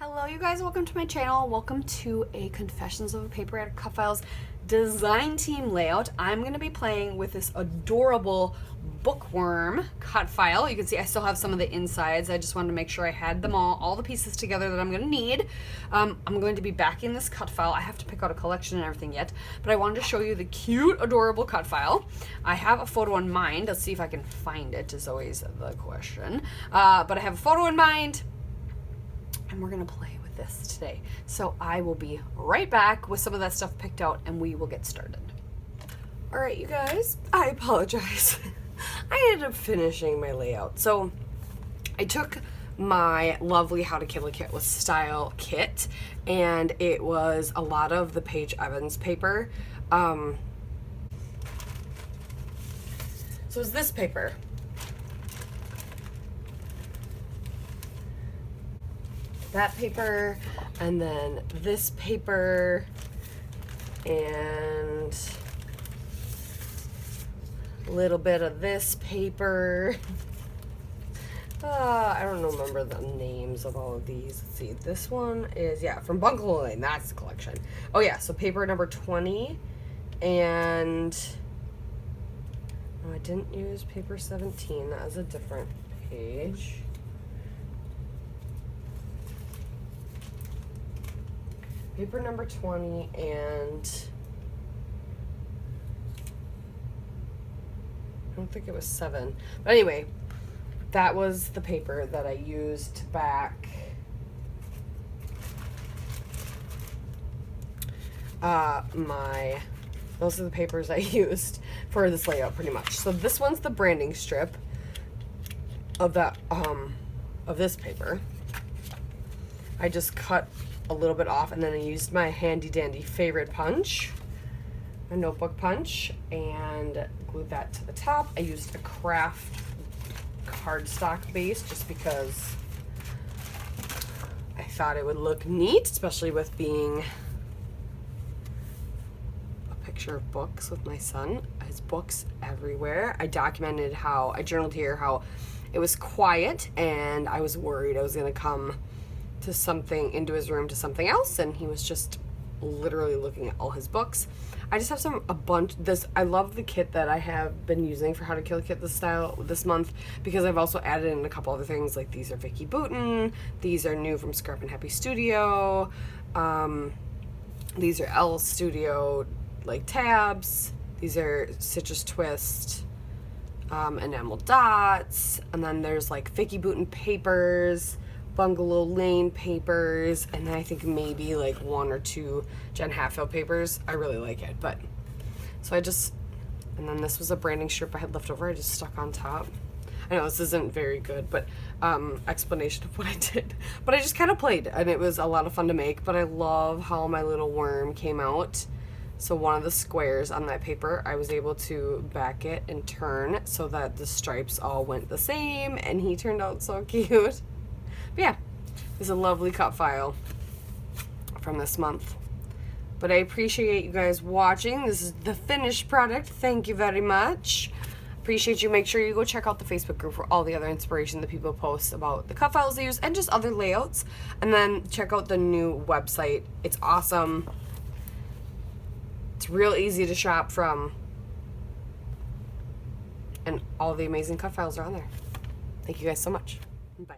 Hello you guys, welcome to my channel. Welcome to a Confessions of a Paper at Cutfiles design team layout. I'm going to be playing with this adorable bookworm cut file. You can see I still have some of the insides. I just wanted to make sure I had them all the pieces together that I'm going to need. I'm going to be backing this cut file. I have to pick out a collection and everything yet, but I wanted to show you the cute, adorable cut file. I have a photo in mind. Let's see if I can find it, is always the question. But I have a photo in mind, and we're gonna play with this today. So I will be right back with some of that stuff picked out and we will get started. All right, you guys, I apologize. I ended up finishing my layout. So I took my lovely How to Kill a Kit with Style kit, and it was a lot of the Paige Evans paper. So it's this paper. That paper, and then this paper, and a little bit of this paper. I don't remember the names of all of these. Let's see, this one is, yeah, from Bungalow Lane, that's the collection. Oh yeah, so paper number 20, and I didn't use paper 17, that was a different page. Paper number 20, and I don't think it was 7. But anyway, that was the paper that I used to back those are the papers I used for this layout pretty much. So this one's the branding strip of that of this paper. I just cut a little bit off, and then I used my handy dandy favorite punch, my notebook punch, and glued that to the top. I used a craft cardstock base just because I thought it would look neat, especially with being a picture of books with my son. His books everywhere. I documented I journaled here how it was quiet and I was worried I was gonna come to something into his room to something else, and he was just literally looking at all his books. I just have I love the kit that I have been using for How to Kill a Kit this month, because I've also added in a couple other things, like these are Vicky Boutin, these are new from Scrap and Happy Studio, these are L Studio like tabs, these are Citrus Twist enamel dots, and then there's like Vicky Boutin papers, Bungalow Lane papers, and then I think maybe like 1 or 2 Jen Hatfield papers. I really like it, but so and then this was a branding strip I had left over. I just stuck on top. I know this isn't very good, but explanation of what I did. But I just kind of played, and it was a lot of fun to make. But I love how my little worm came out. So one of the squares on that paper, I was able to back it and turn so that the stripes all went the same, and he turned out so cute. But yeah, it's a lovely cut file from this month. But I appreciate you guys watching. This is the finished product. Thank you very much. Appreciate you. Make sure you go check out the Facebook group for all the other inspiration that people post about the cut files they use and just other layouts. And then check out the new website. It's awesome. It's real easy to shop from. And all the amazing cut files are on there. Thank you guys so much. Bye.